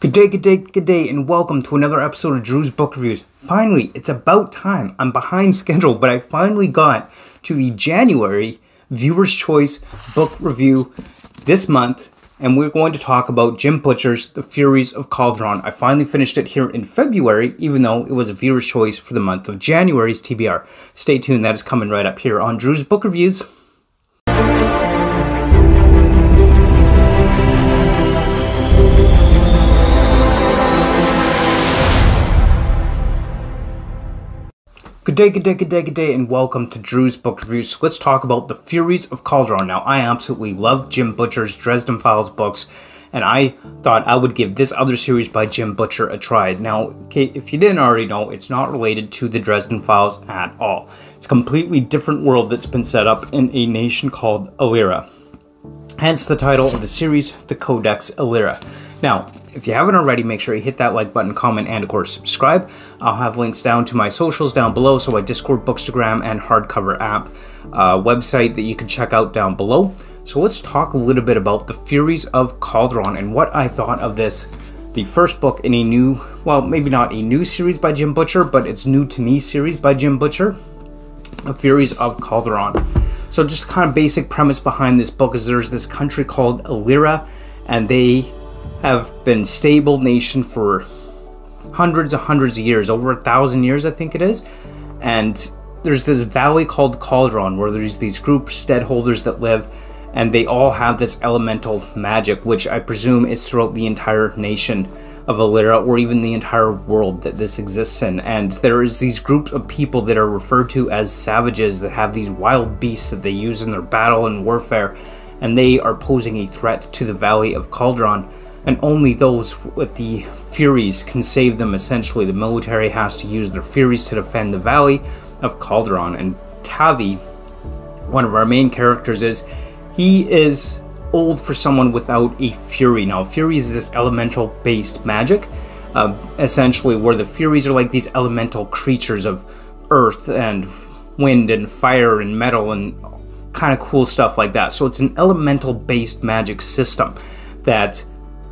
Good day, good day, good day, and welcome to another episode of Drew's Book Reviews. Finally, it's about time. I'm behind schedule, but I finally got to the January Viewer's Choice book review this month, and we're going to talk about Jim Butcher's The Furies of Calderon. I finally finished it here in February, even though it was a viewer's choice for the month of January's TBR. Stay tuned, that is coming right up here on Drew's Book Reviews. Good day, good day, good day, good day, and welcome to Drew's Book Reviews. So let's talk about The Furies of Calderon. Now, I absolutely love Jim Butcher's Dresden Files books, and I thought I would give this other series by Jim Butcher a try. Now, okay, if you didn't already know, it's not related to the Dresden Files at all. It's a completely different world that's been set up in a nation called Illyria. Hence the title of the series, The Codex Illyria. Now, if you haven't already, make sure you hit that like button, comment, and of course subscribe. I'll have links down to my socials down below, so my Discord, Bookstagram, and hardcover app website that you can check out down below. So let's talk a little bit about The Furies of Calderon and what I thought of this. The first book in a new, well, maybe not a new series by Jim Butcher, but it's new to me series by Jim Butcher, The Furies of Calderon. So just kind of basic premise behind this book is there's this country called Illyria, and they have been stable nation for hundreds of years, over 1,000 years I think it is. And there's this valley called Calderon where there's these group steadholders that live, and they all have this elemental magic, which I presume is throughout the entire nation of Illyria, or even the entire world that this exists in. And there is these groups of people that are referred to as savages that have these wild beasts that they use in their battle and warfare, and they are posing a threat to the Valley of Calderon. And only those with the Furies can save them, essentially. The military has to use their Furies to defend the Valley of Calderon. And Tavi, one of our main characters, he is old for someone without a Fury. Now, Fury is this elemental-based magic, essentially, where the Furies are like these elemental creatures of earth and wind and fire and metal and kind of cool stuff like that. So it's an elemental-based magic system that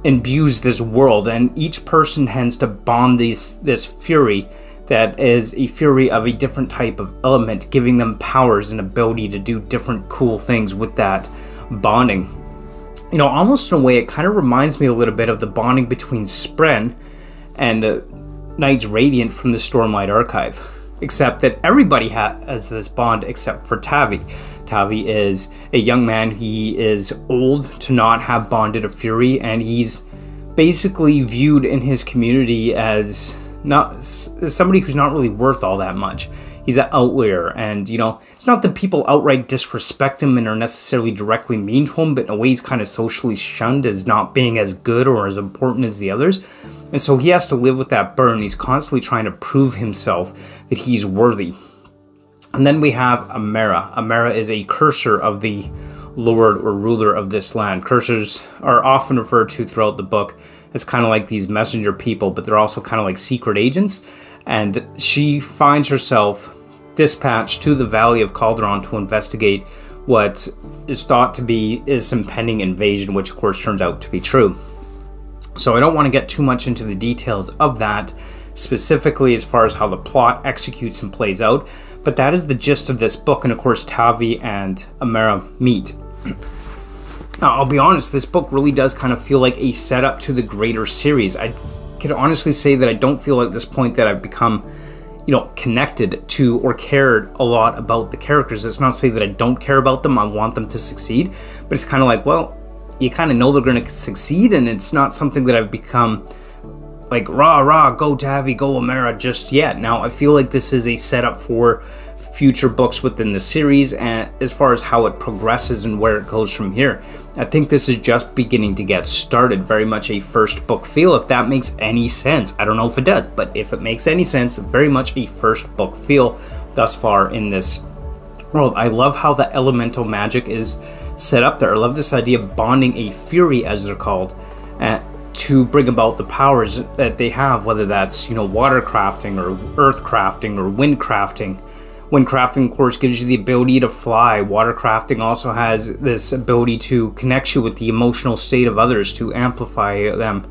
imbues this world, and each person tends to bond this Fury that is a Fury of a different type of element, giving them powers and ability to do different cool things with that bonding. You know, almost in a way, it kind of reminds me a little bit of the bonding between Spren and Knights Radiant from the Stormlight Archive, except that everybody has this bond except for Tavi. Tavi is a young man. He is old to not have bonded a Fury, and he's basically viewed in his community as somebody who's not really worth all that much. He's an outlier, and you know, it's not that people outright disrespect him and are necessarily directly mean to him, but in a way he's kind of socially shunned as not being as good or as important as the others. And so he has to live with that burden. He's constantly trying to prove himself that he's worthy. And then we have Amera. Amera is a cursor of the lord or ruler of this land. Cursors are often referred to throughout the book as kind of like these messenger people, but they're also kind of like secret agents. And she finds herself dispatched to the Valley of Calderon to investigate what is thought to be some impending invasion, which of course turns out to be true. So I don't want to get too much into the details of that, specifically as far as how the plot executes and plays out, but that is the gist of this book, and of course Tavi and Amera meet. Now, I'll be honest, this book really does kind of feel like a setup to the greater series. I can honestly say that I don't feel at this point that I've become, you know, connected to or cared a lot about the characters. It's not to say that I don't care about them, I want them to succeed, but it's kind of like, well, you kind of know they're going to succeed, and it's not something that I've become like, rah, rah, go Tavi, go Amera just yet. Now, I feel like this is a setup for future books within the series, and as far as how it progresses and where it goes from here, I think this is just beginning to get started. Very much a first book feel, if that makes any sense. I don't know if it does, but if it makes any sense, very much a first book feel thus far in this world. I love how the elemental magic is set up there. I love this idea of bonding a Fury, as they're called, to bring about the powers that they have, whether that's, you know, water crafting or earth crafting or wind crafting. Wind crafting, of course, gives you the ability to fly. Water crafting also has this ability to connect you with the emotional state of others, to amplify them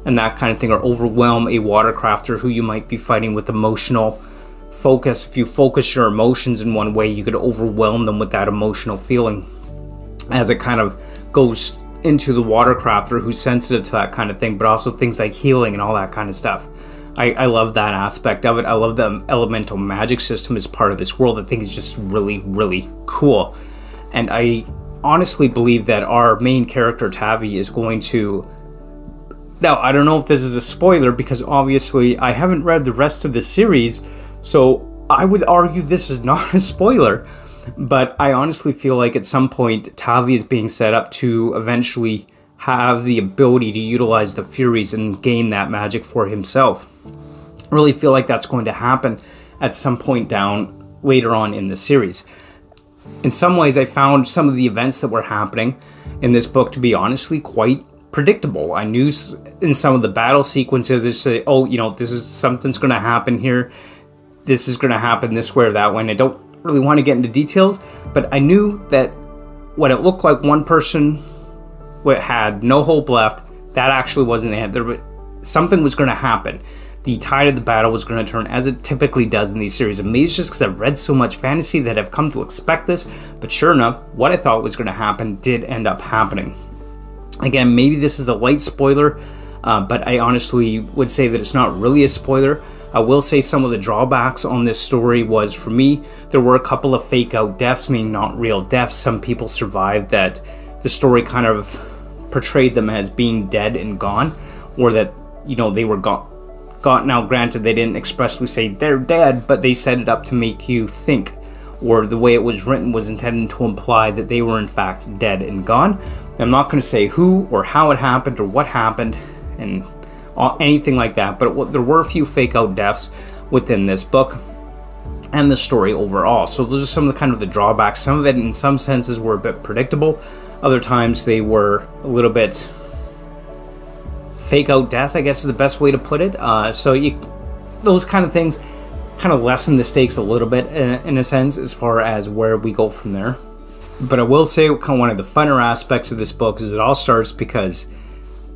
and that kind of thing, or overwhelm a watercrafter who you might be fighting with emotional focus. If you focus your emotions in one way, you could overwhelm them with that emotional feeling as it kind of goes into the watercrafter who's sensitive to that kind of thing, but also things like healing and all that kind of stuff. I love that aspect of it. I love the elemental magic system as part of this world. I think it's just really, really cool. And I honestly believe that our main character, Tavi, is going to... Now, I don't know if this is a spoiler, because obviously I haven't read the rest of the series, so I would argue this is not a spoiler. But I honestly feel like at some point, Tavi is being set up to eventually have the ability to utilize the Furies and gain that magic for himself. I really feel like that's going to happen at some point down later on in the series. In some ways, I found some of the events that were happening in this book to be honestly quite predictable. I knew in some of the battle sequences, they say, oh, you know, this is something's going to happen here. This is going to happen this way or that way. And I don't really want to get into details, but I knew that when it looked like one person had no hope left, that actually wasn't the end. Something was going to happen. The tide of the battle was going to turn, as it typically does in these series. And maybe it's just because I've read so much fantasy that I've come to expect this, but sure enough, what I thought was going to happen did end up happening. Again, maybe this is a light spoiler, but I honestly would say that it's not really a spoiler. I will say some of the drawbacks on this story was, for me, there were a couple of fake out deaths, meaning not real deaths. Some people survived that the story kind of portrayed them as being dead and gone, or that, you know, they were gone. Now, granted, they didn't expressly say they're dead, but they set it up to make you think, or the way it was written was intended to imply that they were in fact dead and gone. I'm not going to say who or how it happened or what happened and anything like that, but there were a few fake out deaths within this book and the story overall. So those are some of the kind of the drawbacks. Some of it in some senses were a bit predictable. Other times they were a little bit fake out death, I guess is the best way to put it. Those kind of things kind of lessen the stakes a little bit in a sense as far as where we go from there. But I will say kind of one of the funner aspects of this book is it all starts because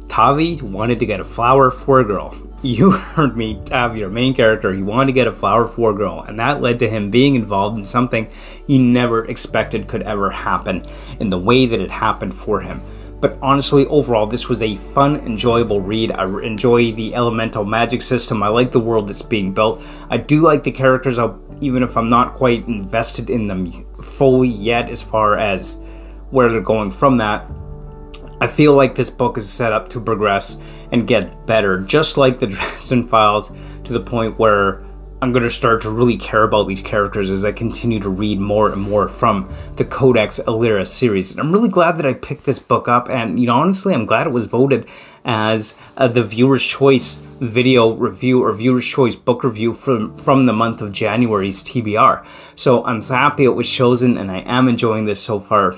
Tavi wanted to get a flower for a girl. You heard me, Tavi, our main character, he wanted to get a flower for a girl, and that led to him being involved in something he never expected could ever happen in the way that it happened for him. But honestly, overall, this was a fun, enjoyable read. I enjoy the elemental magic system. I like the world that's being built. I do like the characters, even if I'm not quite invested in them fully yet as far as where they're going from that. I feel like this book is set up to progress and get better, just like the Dresden Files, to the point where I'm going to start to really care about these characters as I continue to read more and more from the Codex Alera series. And I'm really glad that I picked this book up, and you know, honestly, I'm glad it was voted as the Viewer's Choice video review or Viewer's Choice book review from the month of January's TBR. So I'm happy it was chosen, and I am enjoying this so far.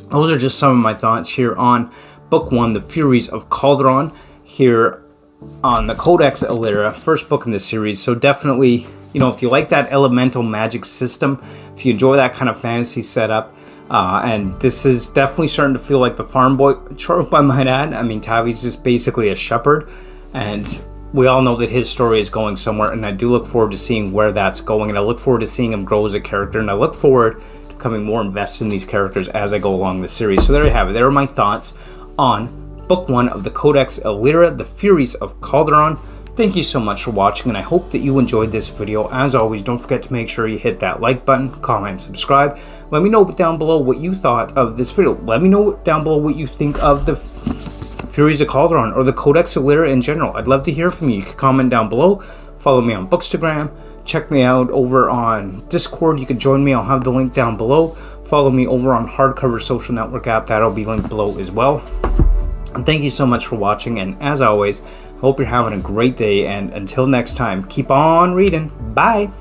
Those are just some of my thoughts here on Book 1, The Furies of Calderon, here on the Codex Alera, first book in this series. So definitely, you know, if you like that elemental magic system, if you enjoy that kind of fantasy setup, and this is definitely starting to feel like the farm boy trope, I might add. I mean, Tavi's just basically a shepherd, and we all know that his story is going somewhere, and I do look forward to seeing where that's going, and I look forward to seeing him grow as a character, and I look forward to becoming more invested in these characters as I go along the series. So there you have it. There are my thoughts on Book 1 of the Codex Alera, The Furies of Calderon. Thank you so much for watching, and I hope that you enjoyed this video. As always, don't forget to make sure you hit that like button, comment, subscribe. Let me know down below what you thought of this video. Let me know down below what you think of the Furies of Calderon or the Codex Alera in general. I'd love to hear from you. You can comment down below. Follow me on Bookstagram. Check me out over on Discord. You can join me. I'll have the link down below. Follow me over on Hardcover Social Network app. That'll be linked below as well. And thank you so much for watching, and as always, hope you're having a great day, and until next time, keep on reading. Bye!